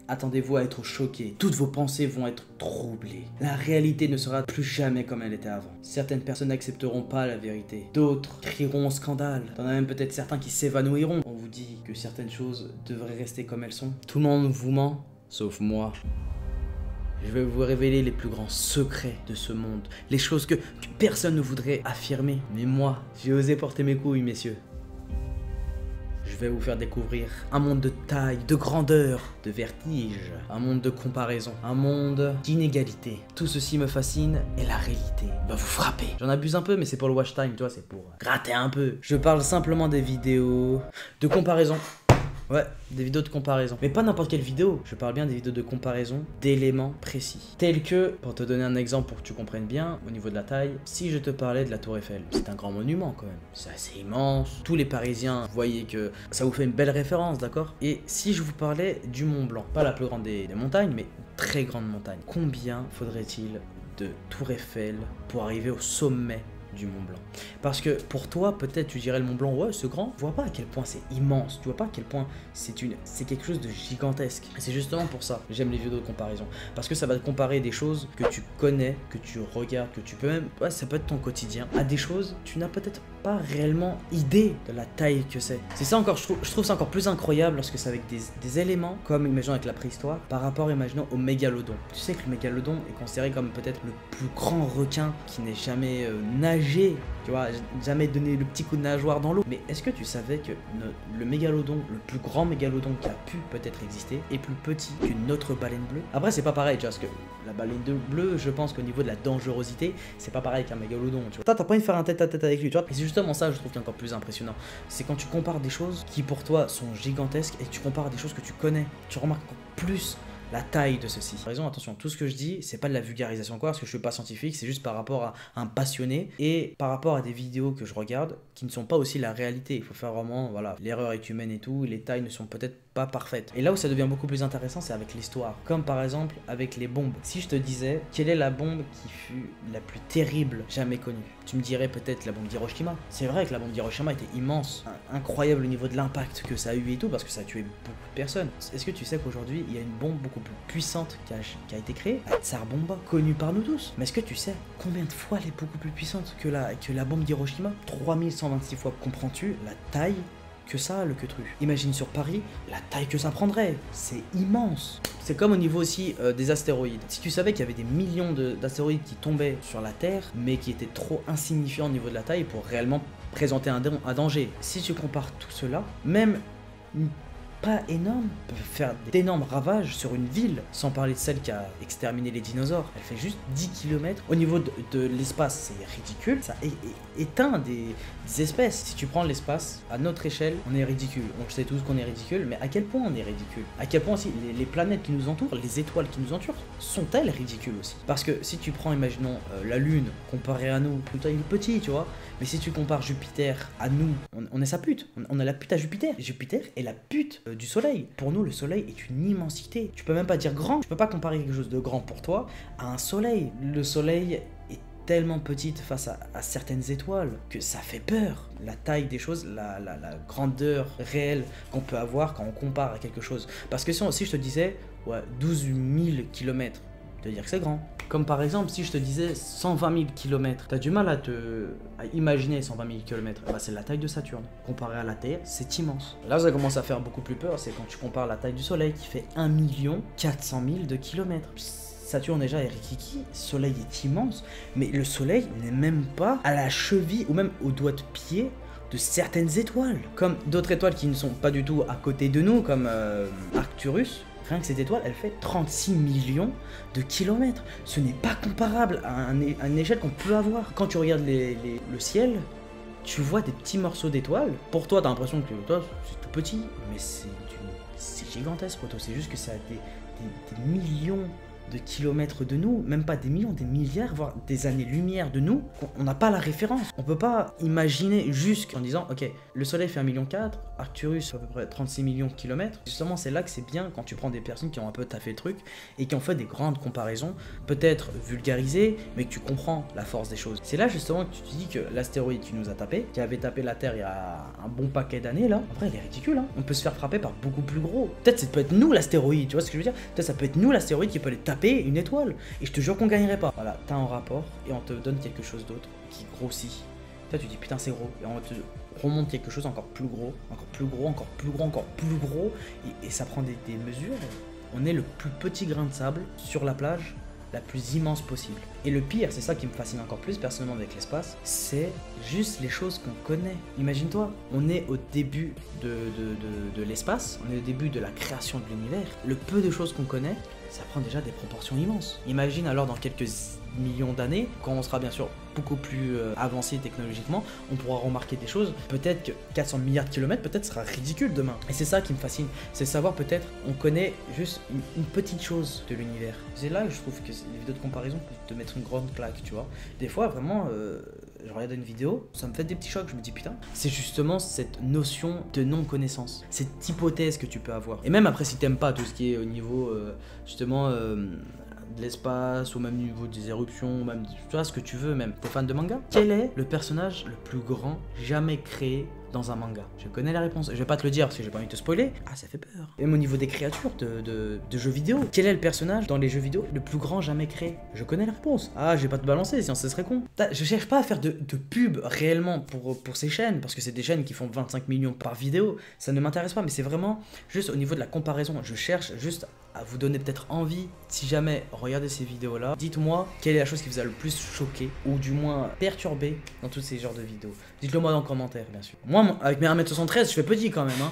attendez-vous à être choqués. Toutes vos pensées vont être troublées. La réalité ne sera plus jamais comme elle était avant. Certaines personnes n'accepteront pas la vérité. D'autres crieront au scandale. T'en as même peut-être certains qui s'évanouiront. On vous dit que certaines choses devraient rester comme elles sont. Tout le monde vous ment, sauf moi. Je vais vous révéler les plus grands secrets de ce monde. Les choses que personne ne voudrait affirmer. Mais moi, j'ai osé porter mes couilles, messieurs. Je vais vous faire découvrir un monde de taille, de grandeur, de vertige, un monde de comparaison, un monde d'inégalité. Tout ceci me fascine et la réalité va vous frapper. J'en abuse un peu, mais c'est pour le watch time, tu vois, c'est pour gratter un peu. Je parle simplement des vidéos de comparaison. Ouais, des vidéos de comparaison. Mais pas n'importe quelle vidéo. Je parle bien des vidéos de comparaison d'éléments précis. Tels que, pour te donner un exemple pour que tu comprennes bien, au niveau de la taille, si je te parlais de la Tour Eiffel, c'est un grand monument quand même. C'est assez immense. Tous les Parisiens, vous voyez que ça vous fait une belle référence, d'accord? Et si je vous parlais du Mont Blanc, pas la plus grande des montagnes, mais une très grande montagne, combien faudrait-il de Tour Eiffel pour arriver au sommet du Mont Blanc? Parce que pour toi, peut-être tu dirais le Mont Blanc, ouais, c'est grand. Tu vois pas à quel point c'est immense. Tu vois pas à quel point c'est quelque chose de gigantesque. Et c'est justement pour ça que j'aime les vidéos de comparaison. Parce que ça va te comparer des choses que tu connais, que tu regardes, que tu peux même, ouais, ça peut être ton quotidien, à des choses tu n'as peut-être pas réellement idée de la taille que c'est. C'est ça encore, je trouve ça encore plus incroyable lorsque c'est avec des éléments comme, imaginons avec la préhistoire, par rapport, imaginons, au mégalodon. Tu sais que le mégalodon est considéré comme peut-être le plus grand requin qui n'ait jamais nagé, tu vois, jamais donné le petit coup de nageoire dans l'eau. Mais est-ce que tu savais que le mégalodon, le plus grand mégalodon qui a pu peut-être exister, est plus petit qu'une autre baleine bleue? Après, c'est pas pareil, tu vois, parce que la baleine bleue, je pense qu'au niveau de la dangerosité, c'est pas pareil qu'un mégalodon, tu vois. Toi, t'as pas envie de faire un tête-à-tête avec lui, tu vois. Et c'est justement ça, je trouve, qui est encore plus impressionnant. C'est quand tu compares des choses qui pour toi sont gigantesques et que tu compares des choses que tu connais, tu remarques encore plus la taille de ceci. Par exemple, attention, tout ce que je dis, c'est pas de la vulgarisation quoi, parce que je suis pas scientifique, c'est juste par rapport à un passionné et par rapport à des vidéos que je regarde qui ne sont pas aussi la réalité. Il faut faire vraiment, voilà, l'erreur est humaine et tout, les tailles ne sont peut-être pas parfaites. Et là où ça devient beaucoup plus intéressant, c'est avec l'histoire. Comme par exemple avec les bombes. Si je te disais, quelle est la bombe qui fut la plus terrible jamais connue? Tu me dirais peut-être la bombe d'Hiroshima. C'est vrai que la bombe d'Hiroshima était immense, incroyable au niveau de l'impact que ça a eu et tout, parce que ça a tué beaucoup de personnes. Est-ce que tu sais qu'aujourd'hui, il y a une bombe beaucoup plus puissante qui a été créée, la Tsar Bomba, connue par nous tous? Mais est-ce que tu sais combien de fois elle est beaucoup plus puissante que la bombe d'Hiroshima? 3126 fois. Comprends-tu la taille que ça a, le queutru? Imagine sur Paris, la taille que ça prendrait, c'est immense. C'est comme au niveau aussi des astéroïdes. Si tu savais qu'il y avait des millions d'astéroïdes qui tombaient sur la Terre, mais qui étaient trop insignifiants au niveau de la taille pour réellement présenter un danger. Si tu compares tout cela, même pas énorme, peut faire d'énormes ravages sur une ville, sans parler de celle qui a exterminé les dinosaures. Elle fait juste 10 km. Au niveau de l'espace, c'est ridicule. Ça éteint des espèces. Si tu prends l'espace, à notre échelle, on est ridicule. On sait tous qu'on est ridicule, mais à quel point on est ridicule? À quel point aussi les planètes qui nous entourent, les étoiles qui nous entourent, sont-elles ridicules aussi? Parce que si tu prends, imaginons, la Lune, comparée à nous, Pluton il est petit, tu vois, mais si tu compares Jupiter à nous, on est sa pute. On a la pute à Jupiter. Jupiter est la pute du Soleil. Pour nous, le Soleil est une immensité. Tu peux même pas dire grand. Tu peux pas comparer quelque chose de grand pour toi à un Soleil. Le Soleil est tellement petite face à certaines étoiles que ça fait peur. La taille des choses, la grandeur réelle qu'on peut avoir quand on compare à quelque chose. Parce que si je te disais, ouais, 12 000 km, te dire que c'est grand. Comme par exemple, si je te disais 120 000 km, t'as du mal à imaginer 120 000 km. Bah, c'est la taille de Saturne. Comparé à la Terre, c'est immense. Là, ça commence à faire beaucoup plus peur, c'est quand tu compares la taille du Soleil qui fait 1 400 000 de kilomètres. Saturne déjà est rikiki, le Soleil est immense, mais le Soleil n'est même pas à la cheville ou même au doigt de pied de certaines étoiles. Comme d'autres étoiles qui ne sont pas du tout à côté de nous, comme Arcturus. Rien que cette étoile, elle fait 36 millions de kilomètres. Ce n'est pas comparable à une échelle qu'on peut avoir. Quand tu regardes le ciel, tu vois des petits morceaux d'étoiles. Pour toi, t'as l'impression que toi, c'est tout petit, mais c'est gigantesque pour toi. C'est juste que ça a des millions de kilomètres de nous, même pas des millions, des milliards, voire des années-lumière de nous, on n'a pas la référence. On peut pas imaginer juste en disant, ok, le Soleil fait 1,4 million, Arcturus à peu près 36 millions de kilomètres. Justement, c'est là que c'est bien quand tu prends des personnes qui ont un peu taffé le truc et qui ont fait des grandes comparaisons, peut-être vulgarisées, mais que tu comprends la force des choses. C'est là justement que tu te dis que l'astéroïde qui nous a tapé, qui avait tapé la Terre il y a un bon paquet d'années là, après il est ridicule, hein. On peut se faire frapper par beaucoup plus gros. Peut-être ça peut être nous l'astéroïde, tu vois ce que je veux dire? Peut-être ça peut être nous l'astéroïde qui peut aller taper une étoile. Et je te jure qu'on gagnerait pas. Voilà, t'as un rapport et on te donne quelque chose d'autre qui grossit. Toi tu dis putain c'est gros. Et on te remonte quelque chose encore plus gros, encore plus gros, encore plus gros, encore plus gros. Et ça prend des mesures. On est le plus petit grain de sable sur la plage la plus immense possible. Et le pire, c'est ça qui me fascine encore plus personnellement avec l'espace, c'est juste les choses qu'on connaît. Imagine-toi, on est au début de l'espace, on est au début de la création de l'univers. Le peu de choses qu'on connaît, ça prend déjà des proportions immenses. Imagine alors dans quelques millions d'années, quand on sera bien sûr beaucoup plus avancé technologiquement, on pourra remarquer des choses. Peut-être que 400 milliards de kilomètres, peut-être sera ridicule demain. Et c'est ça qui me fascine, c'est savoir peut-être, on connaît juste une petite chose de l'univers. C'est là que je trouve que les vidéos de comparaison peuvent te mettre une grande claque, tu vois. Des fois, vraiment, je regarde une vidéo, ça me fait des petits chocs, je me dis putain, c'est justement cette notion de non-connaissance, cette hypothèse que tu peux avoir. Et même après, si t'aimes pas tout ce qui est au niveau, justement, de l'espace, ou même au niveau des éruptions, même, tu vois, ce que tu veux même. T'es fan de manga? Quel est le personnage le plus grand jamais créé dans un manga? Je connais la réponse. Je vais pas te le dire parce que j'ai pas envie de te spoiler. Ah, ça fait peur. Même au niveau des créatures de jeux vidéo. Quel est le personnage dans les jeux vidéo le plus grand jamais créé? Je connais la réponse. Ah, je vais pas te balancer, sinon ce serait con. Je cherche pas à faire de pub réellement pour ces chaînes, parce que c'est des chaînes qui font 25 millions par vidéo. Ça ne m'intéresse pas, mais c'est vraiment juste au niveau de la comparaison. Je cherche juste à vous donner peut-être envie, si jamais regardez ces vidéos là, dites-moi quelle est la chose qui vous a le plus choqué ou du moins perturbé dans tous ces genres de vidéos. Dites-le moi dans le commentaire bien sûr. Moi avec mes 1m73 je fais petit quand même hein.